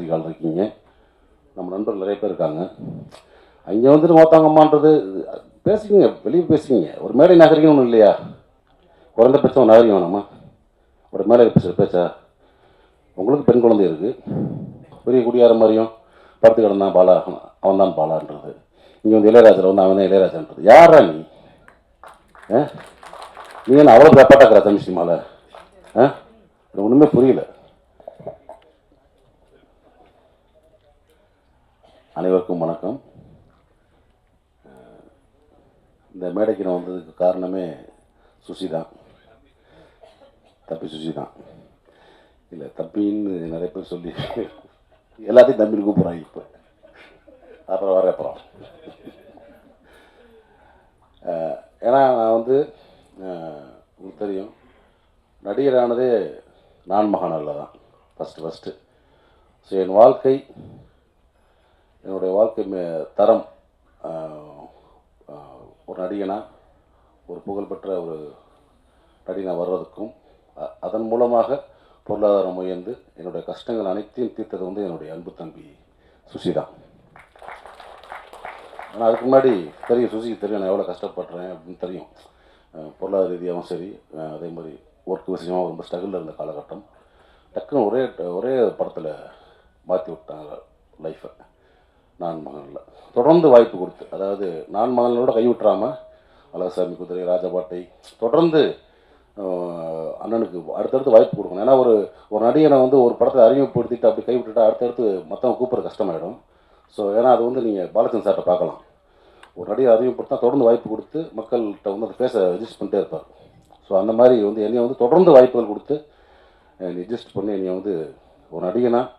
பத்திரிகையாளர் இருக்கீங்க, நம்ம நண்பர்கள் நிறைய பேர் இருக்காங்க. அங்கே வந்துட்டு மொத்தங்கம்மான்றது பேசுங்க, வெளியே பேசுங்க. ஒரு மேடை நகரிங்கன்னு ஒன்றும் இல்லையா? குறைந்தபட்சம் நகரிங்க வேணாமா? ஒரு மேடை பேசுகிற பேச்சா? உங்களுக்கு பெண் குழந்தை இருக்குது, பெரிய குடியார மாதிரியும் படுத்து கிடந்தான் பாலா, அவன் தான் பாலான்றது. இங்கே வந்து இளையராஜர் வந்து அவன் தான் இளையராஜன்றது. யாரா நீ? நீ என்ன அவ்வளோ ரெப்பாட்டாக்கிற தமிழ் சினிமாவில்? எனக்கு ஒன்றுமே புரியல. அனைவருக்கும் வணக்கம். இந்த மேடைக்கு நான் வந்ததுக்கு காரணமே சுசி தான், தப்பி சுசி தான். இல்லை தப்பின்னு நிறைய பேர் சொல்லி எல்லாத்தையும் தம்பின்னு கூப்பிட்றாங்க. இப்போ அப்புறம் வர அப்புறம் ஏன்னா நான் வந்து உங்களுக்கு தெரியும், நடிகரானதே நான் மகானில் தான் ஃபஸ்ட்டு. ஸோ என் வாழ்க்கை, என்னுடைய வாழ்க்கை தரம் ஒரு நடிகனாக, ஒரு புகழ்பெற்ற ஒரு நடிகனாக வர்றதுக்கும், அதன் மூலமாக பொருளாதாரம் உயர்ந்து என்னுடைய கஷ்டங்கள் அனைத்தையும் தீர்த்தது வந்து என்னுடைய அன்பு தம்பி சுசி தான். ஆனால் அதுக்கு முன்னாடி தெரியும், சுசிக்கு தெரியும் நான் எவ்வளோ கஷ்டப்படுறேன் அப்படின்னு தெரியும். பொருளாதார ரீதியாகவும் சரி, அதே மாதிரி ஒர்க் விஷயமாக ரொம்ப ஸ்ட்ரகிளில் இருந்த காலகட்டம். டக்குன்னு ஒரே படத்தில் மாற்றி விட்டாங்க லைஃப்பை. நான் மகனில் தொடர்ந்து வாய்ப்பு கொடுத்து, அதாவது நான் மகனோட கைவிட்டுறாமல் அழகசாமி குதிரை, ராஜபாட்டை தொடர்ந்து அண்ணனுக்கு அடுத்தடுத்து வாய்ப்பு கொடுக்கணும். ஏன்னா ஒரு நடிகனை வந்து ஒரு படத்தை அறிமுகப்படுத்திட்டு அப்படி கைவிட்டுட்டா அடுத்தடுத்து மற்றவங்க கூப்பிட்ற கஷ்டமாயிடும். ஸோ ஏன்னா அது வந்து நீங்கள் பாலச்சந்திரன் சார்கிட்ட பார்க்கலாம். ஒரு நடிகை அறிமுகப்படுத்தா தொடர்ந்து வாய்ப்பு கொடுத்து மக்கள்கிட்ட வந்து அதை பேச ரெஜிஸ்ட் பண்ணிட்டே இருப்பார். ஸோ அந்த மாதிரி வந்து என்னை வந்து தொடர்ந்து வாய்ப்புகள் கொடுத்து ரெஜிஸ்ட் பண்ணி என்னை வந்து ஒரு நடிகனாக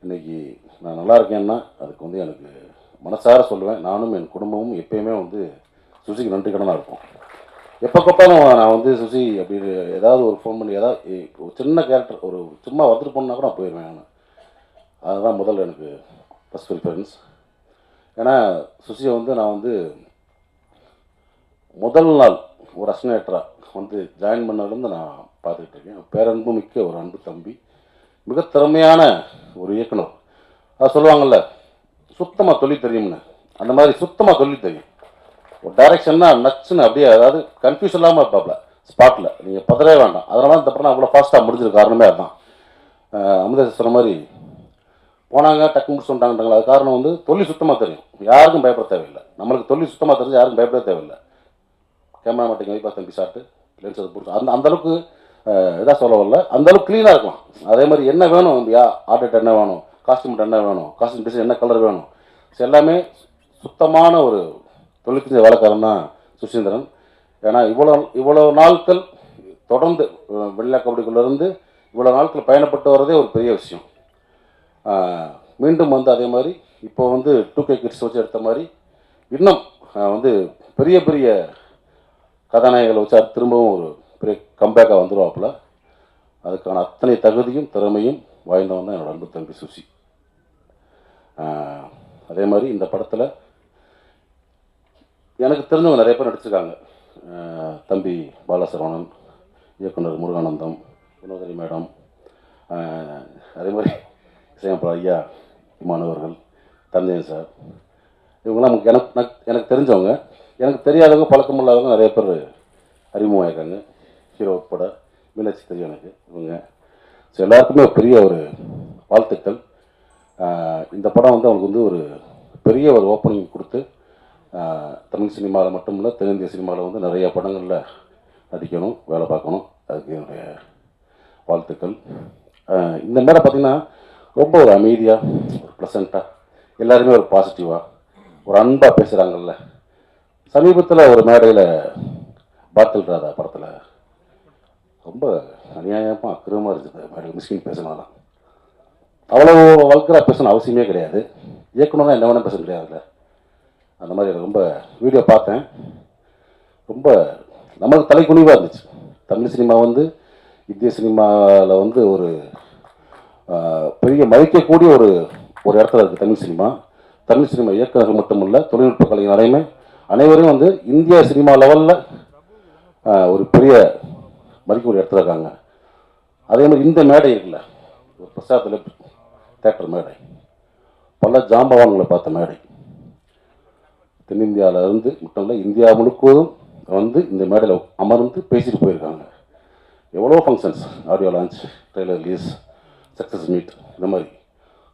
இன்றைக்கி நான் நல்லா இருக்கேன்னா அதுக்கு வந்து எனக்கு மனசார சொல்லுவேன். நானும் என் குடும்பமும் எப்பயுமே வந்து சுசிக்கு நன்றி கடனாக இருக்கும். எப்போ கொப்பாலும் நான் வந்து சுசி அப்படின்னு ஏதாவது ஒரு ஃபோன் பண்ணி ஏதாவது ஒரு சின்ன கேரக்டர் ஒரு சும்மா வந்துட்டு போனால் கூட நான் போயிடுவேன். நான் அதுதான் முதல்ல எனக்கு ஃபஸ்ட் ப்ரிஃபரன்ஸ். ஏன்னா சுசியை வந்து நான் வந்து முதல் நாள் ஒரு அசினேட்டராக வந்து ஜாயின் பண்ணதுலேருந்து நான் பார்த்துக்கிட்டு இருக்கேன். பேரன்பு மிக்க ஒரு அன்பு தம்பி, மிக திறமையான ஒரு இயக்குனர். அது சொல்லுவாங்கள்ல, சுத்தமாக தொழில் தெரியும்னு, அந்த மாதிரி சுத்தமாக தொழில் தெரியும். ஒரு டைரக்ஷன்னா நச்சுன்னு அப்படியே, அதாவது கன்ஃபியூஸ் இல்லாமல் இருப்பாப்ல ஸ்பாட்டில், நீங்கள் பதறவே வேண்டாம். அதனால இந்த படம் அவ்வளோ ஃபாஸ்ட்டாக முடிஞ்சிருக்கு காரணமே அதுதான். அமுதேஷ் சொன்ன மாதிரி போனாங்க டக்கு முடிச்சு வந்துட்டாங்கன்றாங்களா, அது காரணம் வந்து தொழில் சுத்தமாக தெரியும். யாருக்கும் பயப்பட தேவையில்லை. நம்மளுக்கு தொழில் சுத்தமாக தெரிஞ்சு யாருக்கும் பயப்பட தேவையில்லை. கேமரா மாட்டிங்க வைப்பா தம்பி ஷாட்டு லென்ஸ் அதை பிடிச்சி அந்தளவுக்கு இதாக சொல்ல வரல, அந்தளவுக்கு க்ளீனாக இருக்கலாம். அதே மாதிரி என்ன வேணும், ஆர்டர் என்ன வேணும், காஸ்டியூம் என்ன வேணும், காஸ்டியூம் டிசைன் என்ன கலர் வேணும், எல்லாமே சுத்தமான ஒரு தொழில் தெரிஞ்ச வேலைக்காரன் தான் சுசீந்திரன். ஏன்னா இவ்வளோ நாட்கள் தொடர்ந்து வெள்ளை கபடிக்குள்ளேருந்து இவ்வளோ நாட்கள் பயணப்பட்டு வர்றதே ஒரு பெரிய விஷயம். மீண்டும் வந்து அதே மாதிரி இப்போ வந்து 2K கிட்ஸ் வச்சு எடுத்த மாதிரி இன்னும் வந்து பெரிய பெரிய கதாநாயகங்களை வச்சு அது திரும்பவும் ஒரு பெரிய கம்பேக்காக வந்துடுவாப்புல. அதுக்கான அத்தனை தகுதியும் திறமையும் வாய்ந்தவன் தான் என்னோட அன்பு தம்பி சுசி. அதே மாதிரி இந்த படத்தில் எனக்கு தெரிஞ்சவங்க நிறைய பேர் நடிச்சிருக்காங்க. தம்பி பாலசரவணன், இயக்குனர் முருகானந்தம், வினோதரி மேடம், அதே மாதிரி இசையமைப்பாளர் ஐயா இமானவர்கள், தந்தையன் சார், இவங்கெல்லாம் எனக்கு தெரிஞ்சவங்க. எனக்கு தெரியாதவங்க, பழக்கமில்லாதவங்க நிறைய பேர் அறிமுகமாயிருக்காங்க. ஹீரோ உட்பட மீனாட்சி தெரியும் எனக்கு இவங்க. ஸோ எல்லாருக்குமே பெரிய ஒரு வாழ்த்துக்கள். இந்த படம் வந்து அவங்களுக்கு வந்து ஒரு பெரிய ஒரு ஓப்பனிங் கொடுத்து தமிழ் சினிமாவில் மட்டும் இல்லை, தென்னிந்திய சினிமாவில் வந்து நிறைய படங்களில் நடிக்கணும், வேலை பார்க்கணும். அதுக்கு என்னுடைய வாழ்த்துக்கள். இந்த மேலே பார்த்திங்கன்னா ரொம்ப ஒரு அமைதியாக, ஒரு ப்ளசண்ட்டாக, எல்லாருமே ஒரு பாசிட்டிவாக, ஒரு அன்பாக பேசுகிறாங்கல்ல. சமீபத்தில் ஒரு மேடையில் பாத்தல் ராதா படத்தில் ரொம்ப அநியாயமாக அக்கிரமாக இருக்குது மேடையில் மிஸ்கின் பேசினாலாம். அவ்வளோ வல்கராக பேசணும் அவசியமே கிடையாது. இயக்குனர் தான் என்ன வேணால் பேச முடியாதுல்ல. அந்த மாதிரி எனக்கு ரொம்ப வீடியோ பார்த்தேன், ரொம்ப நம்மளுக்கு தலைக்குனிவாக இருந்துச்சு. தமிழ் சினிமா வந்து இந்திய சினிமாவில் வந்து ஒரு பெரிய மதிக்கக்கூடிய ஒரு இடத்துல இருக்குது தமிழ் சினிமா. தமிழ் சினிமா இயக்குநர்கள் மட்டுமல்ல, தொழில்நுட்ப கலைஞர் அனைவரும் வந்து இந்திய சினிமா லெவலில் ஒரு பெரிய மதிக்கக்கூடிய இடத்துல இருக்காங்க. அதே மாதிரி இந்த மேடை இருக்குல்ல, ஒரு பிரசாத்தில் தேட்டர் மேடை, பல ஜாம்பவான்களை பார்த்த மேடை. தென்னிந்தியாவில் இருந்து மட்டும் இல்லை, இந்தியா முழுவதும் வந்து இந்த மேடையில் அமர்ந்து பேசிட்டு போயிருக்காங்க. எவ்வளோ functions, audio launch, trailer release, success meet, இந்த மாதிரி.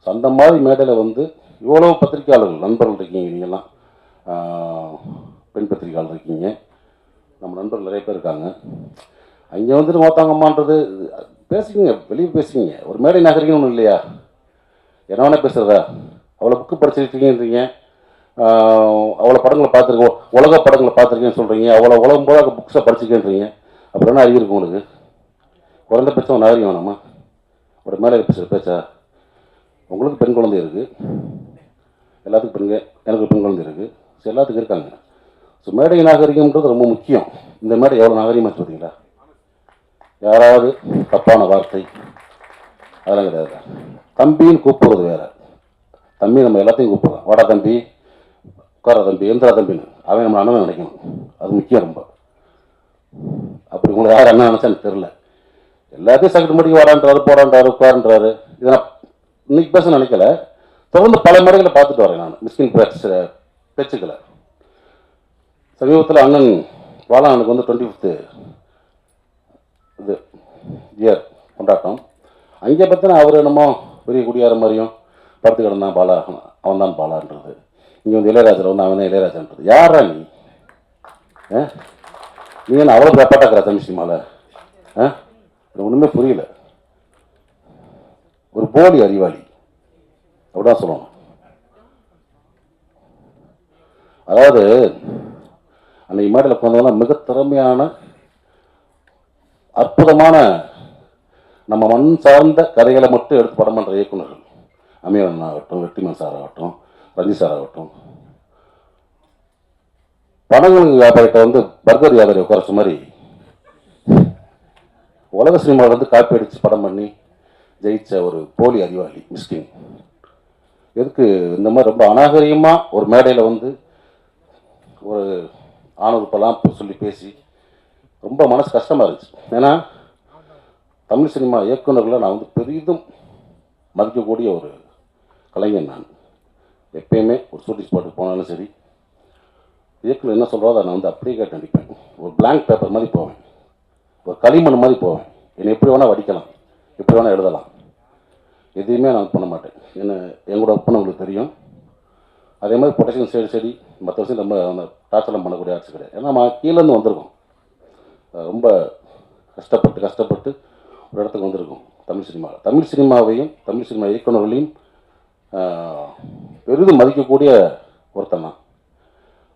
ஸோ அந்த மாதிரி மேடையில் வந்து இவ்வளோ பத்திரிக்கையாளர்கள் நண்பர்கள் இருக்கீங்க. நீங்கள்லாம் பெண் பத்திரிக்கையாளர் இருக்கீங்க, நம்ம நண்பர்கள் நிறைய பேர் இருக்காங்க. அங்கே வந்துட்டு மோத்தாங்கம்மான்றது பேசுங்க, வெளியே பேசுங்க. ஒரு மேடை நாகரிகம் ஒன்றும் இல்லையா? என்ன வேணால் பேசுகிறதா? அவ்வளோ புக்கு படிச்சிருக்கீங்கன்றீங்க, அவ்வளோ படங்களை பார்த்துருக்கோம், உலக படங்களை பார்த்துருக்கேன்னு சொல்கிறீங்க, அவ்வளோ உலகம் போல புக்ஸை படிச்சிருக்கேன்றீங்க. அப்புறம் என்ன அறிவு இருக்கும் உங்களுக்கு? குறைந்தபட்சம் ஒரு நாகரிகம் வேணாமா? ஒரு மேலே பேசுகிற பேச்சா? உங்களுக்கு பெண் குழந்தை இருக்குது, எல்லாத்துக்கும் பெண்கள், எனக்கு பெண் குழந்தை இருக்குது, ஸோ எல்லாத்துக்கும் இருக்காங்க. ஸோ மேடை நாகரிகம்ன்றது ரொம்ப முக்கியம். இந்த மேடை எவ்வளோ நாகரிகமாக பார்த்தீங்களா? யாராவது தப்பான வார்த்தை அதெல்லாம் கிடையாது. தம்பின்னு கூப்பிடுறது வேறு. தம்பி நம்ம எல்லாத்தையும் கூப்பிடுறோம், வாடா தம்பி, உட்கார தம்பி, எந்திரா தம்பின்னு. அவன் நம்ம அண்ணன் நினைக்கணும், அது முக்கியம் ரொம்ப. அப்படி உங்களுக்கு யார் அண்ணன் நினச்சா எனக்கு தெரில. எல்லாத்தையும் சக்கட்டு முடிக்க வாடான்றாரு, போடான்றாரு, உட்காருன்றாரு. இதை நான் இன்னைக்கு பேச நினைக்கல, தொடர்ந்து பல மேடைகளை பார்த்துட்டு வரேன் நான் மிஸ்கின் பேச்சுக்களை. சமீபத்தில் அண்ணன் பாலானுக்கு வந்து 25th இது இயர் கொண்டாட்டம். அங்கே பார்த்தினா அவர் என்னமோ பெரிய குடியார மாதிரியும் படுத்து கிடந்தான் பாலா, அவன் தான் பாலான்றது. இங்கே வந்து இளையராஜர் வந்து அவன் தான் இளையராஜன்றது. யாரா நீ? நீ என்ன அவ்வளோ பாட்டாக்கிறா தமிழ் சினிமாவில்? ஒன்றுமே புரியல. ஒரு போலி அறிவாளி அப்படிதான் சொல்லணும். அதாவது அன்னைக்கு மேடையில் உட்காந்தவங்க மிக திறமையான அற்புதமான நம்ம மண் சார்ந்த கதைகளை மட்டும் எடுத்து படம் பண்ணுற இயக்குநர்கள், அமீரன் ஆகட்டும், வெற்றிமான் சார் ஆகட்டும், ரஞ்சி சார் ஆகட்டும், படங்கள் வியாபாரிகிட்ட வந்து பர்கர் வியாபாரி உட்காரச்ச மாதிரி உலக சினிமாவில் வந்து காப்பி அடித்து படம் பண்ணி ஜெயிச்ச ஒரு போலி அறிவாளி மிஸ்கின். எதுக்கு இந்த மாதிரி ரொம்ப அநாகரிகமாக ஒரு மேடையில் வந்து ஒரு ஆணவப்பெல்லாம் சொல்லி பேசி ரொம்ப மனசு கஷ்டமாக இருந்துச்சு. ஏன்னா தமிழ் சினிமா இயக்குநர்களை நான் வந்து பெரிதும் மதிக்கக்கூடிய ஒரு கலைஞன். நான் எப்பயுமே ஒரு ஷூட்டிங் ஸ்பாட்டுக்கு போனாலும் சரி, இயக்குனர் என்ன சொல்கிறதோ அதை நான் வந்து அப்படியே கேட்டு நடிப்பேன். ஒரு பிளாங்க் பேப்பர் மாதிரி போவேன், ஒரு களிமண் மாதிரி போவேன். என்னை எப்படி வேணால் வடிக்கலாம், எப்படி வேணால் எழுதலாம், எதையுமே நான் பண்ண மாட்டேன். என்ன எங்களோட ஒப்பனை உங்களுக்கு தெரியும். அதே மாதிரி ப்ரொடக்ஷன் சரி மற்ற விஷயம் நம்ம அந்த டார்ச்சர்லாம் பண்ணக்கூடிய ஆட்சி கிடையாது. ஏன்னா நம்ம கீழேருந்து வந்திருக்கோம், ரொம்ப கஷ்டப்பட்டு ஒரு இடத்துக்கு வந்திருக்கோம். தமிழ் சினிமாவையும் தமிழ் சினிமா இயக்குநர்களையும் பெரிதும் மதிக்கக்கூடிய ஒருத்தன் தான்.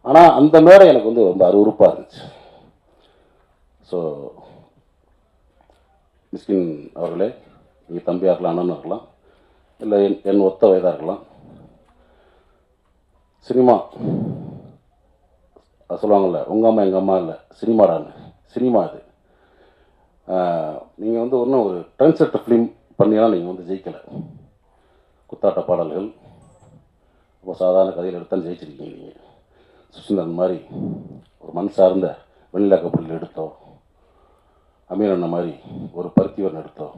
ஆனால் அந்த மேடை எனக்கு வந்து ரொம்ப அருவருப்பாக இருந்துச்சு. ஸோ மிஸ்கின் அவர்களே, நீங்கள் தம்பியாக இருக்கலாம், அண்ணனாக இருக்கலாம், இல்லை என் ஒத்த வயதாக இருக்கலாம், சினிமா சொல்லுவாங்கள்ல, உங்கள் அம்மா எங்கள் அம்மா இல்லை சினிமாடான்னு, சினிமா இது. நீங்கள் வந்து ஒன்றும் ஒரு ட்ரெண்ட் செட்டர் ஃபிலிம் பண்ணினா நீங்கள் வந்து ஜெயிக்கலை. குத்தாட்ட பாடல்கள், ரொம்ப சாதாரண கதையில் எடுத்தால் ஜெயிச்சிருக்கீங்க. நீங்கள் சுசிந்தன் மாதிரி ஒரு மண் சார்ந்த வெண்ணிலா கப்பலில் எடுத்தோம், அமீர் அண்ணன் மாதிரி ஒரு பருத்திவரன் எடுத்தோம்,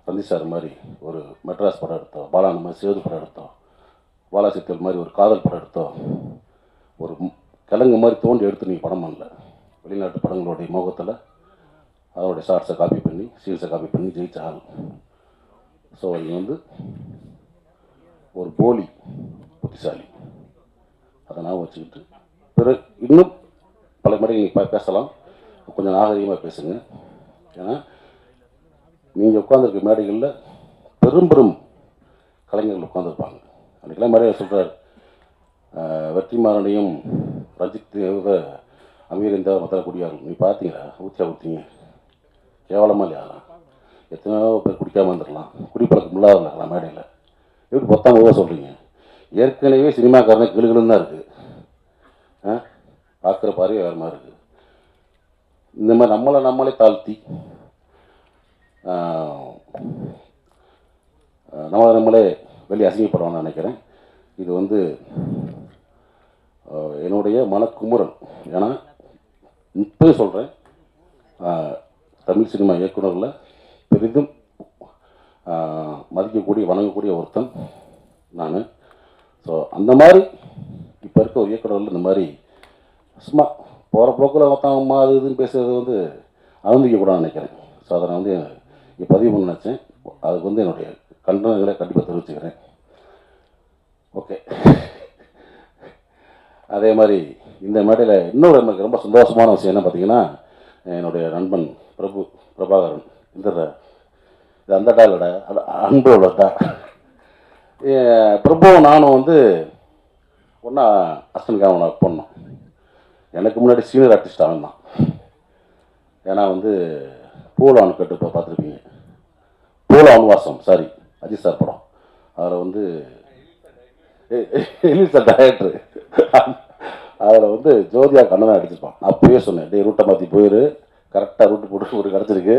ரஞ்சி சார் மாதிரி ஒரு மெட்ராஸ் படம் எடுத்தோம், பாலான மாதிரி சேது படம் எடுத்தோம், பாலாசித்தல் மாதிரி ஒரு காதல் படம் எடுத்தோம், ஒரு கிழங்கு மாதிரி தோண்டி எடுத்து நீங்கள் படம் பண்ணல. வெளிநாட்டு படங்களுடைய முகத்தில் அதோடைய ஷார்ட்ஸை காப்பி பண்ணி, சீன்ஸை காப்பி பண்ணி ஜெயிச்ச ஆள். ஸோ நீங்கள் வந்து ஒரு போலி புத்திசாலி, அதை நான் வச்சுக்கிட்டு பிறகு இன்னும் பல முறை நீங்கள் பேசலாம், கொஞ்சம் நாகரிகமாக பேசுங்க. ஏன்னா நீங்கள் உட்காந்துருக்க மேடைகளில் பெரும் கலைஞர்கள் உட்காந்துருப்பாங்க. அன்றைக்கெல்லாம் மேடையில் சொல்கிறார், வெற்றிமாறனையும் ரஞ்சித் அமீர் இந்த மற்ற குடியார்கள் நீ பார்த்தீங்களா, ஊற்றிங்க கேவலமாக இல்லையா? எத்தனையோ பேர் குடிக்காமல் இருந்துடலாம், குடிப்பழக்கம் இல்லாத இருக்கலாம். மேடையில் எப்படி பொத்தாம சொல்கிறீங்க? ஏற்கனவே சினிமாக்காரனே கிளுகிளுன்னு தான் இருக்குது, பார்க்குற பார்வையே வேறு மாதிரி இருக்குது. இந்த மாதிரி நம்மளே தாழ்த்தி நம்மளே வெளியே அசிங்கப்படுவான்னு நினைக்கிறேன். இது வந்து என்னுடைய மனக்குமுறல். ஏன்னா இப்போயும் சொல்கிறேன், தமிழ் சினிமா இயக்குநரில் பெரிதும் மதிக்கக்கூடிய வணங்கக்கூடிய ஒருத்தன் நான். ஸோ அந்த மாதிரி இப்போ இருக்க ஒரு இயக்குநர்கள் இந்த மாதிரி சும்மா போகிற போக்கில் மொத்தமாக அது இதுன்னு பேசுகிறது வந்து அனுமதிக்கக்கூடாதுன்னு நினைக்கிறேன். ஸோ அதை நான் வந்து இங்கே பதிவு பண்ண நினச்சேன். அதுக்கு வந்து என்னுடைய கண்டனங்களை கண்டிப்பாக தெரிவிச்சுக்கிறேன். ஓகே. அதே மாதிரி இந்த மேடையில் இன்னொரு எனக்கு ரொம்ப சந்தோஷமான விஷயம் என்ன பார்த்தீங்கன்னா, என்னுடைய நண்பன் பிரபாகரன் இந்த இது அந்த டாலோட அன்போட டா பிரபுவும் நானும் வந்து ஒன்றா அஸ்டன் கேமரா பண்ணோம். எனக்கு முன்னாடி சீனியர் ஆர்டிஸ்ட் அவன் தான். ஏன்னா வந்து பூலான் கட்டு இப்போ பார்த்துருப்பீங்க, பூலா அனுவாசம், சாரி அஜித் சார் படம். அதில் வந்து சார் டைரக்டரு, அதில் வந்து ஜோதியா கண்ணன் அடிச்சிருப்பான். நான் அப்பயே சொன்னேன், டே ரூட்டை மாற்றி போயிரு, கரெக்டாக ரூட்டு போட்டு ஒரு கிடச்சிருக்கு.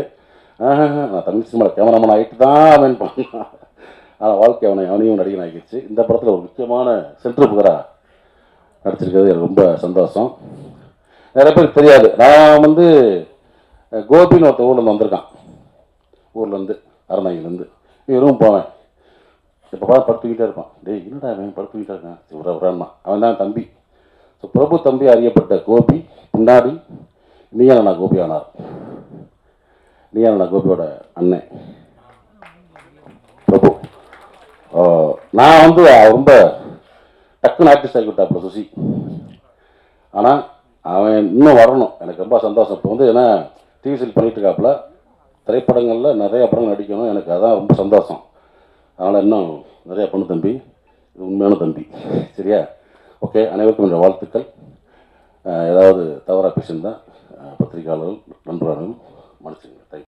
நான் தமிழ் சினிமாவில் கேமராமேன் ஆகிட்டு தான் அவன் பண்ணான். ஆனால் வாழ்க்கை அவனையும் நடிகன் ஆகிடுச்சு. இந்த படத்தில் ஒரு முக்கியமான சென்ட்ரு புகராக நடிச்சிருக்கிறது எனக்கு ரொம்ப சந்தோஷம். நிறைய பேருக்கு தெரியாது, நான் வந்து கோபின்னு ஒருத்த ஊர்லேருந்து வந்திருக்கான், ஊர்லேருந்து அறநாயிலேருந்து. ரூம் போவேன், இப்போ பார்த்து படுத்துக்கிட்டே இருப்பான். டேய் என்னடா அவன் படுத்துக்கிட்டே இருக்கான், உரான்னா அவன் தான் தம்பி. ஸோ பிரபு தம்பி அறியப்பட்ட கோபி பின்னாடி நீயான கோபி ஆனார். நீயான கோபியோட அண்ணன் பிரபு. நான் வந்து ரொம்ப டக்குன்னு ஆர்டிஸ்ட் ஆகிவிட்டாப்புல சுசி. ஆனால் அவன் இன்னும் வரணும், எனக்கு ரொம்ப சந்தோஷம். இப்போ வந்து ஏன்னா டிவி சீரியல் பண்ணிகிட்டு இருக்காப்புல, திரைப்படங்களில் நிறைய படங்கள் நடிக்கணும், எனக்கு அதான் ரொம்ப சந்தோஷம். அதனால் இன்னும் நிறையா பண்ணு தம்பி, இது உண்மையான தம்பி, சரியா? ஓகே, அனைவருக்கும் என்னுடைய வாழ்த்துக்கள். ஏதாவது தவறாக பேசியிருந்தால் பத்திரிகையாளர்கள் நண்பர்கள் மன்னிச்சுங்க. தேங்க்யூ.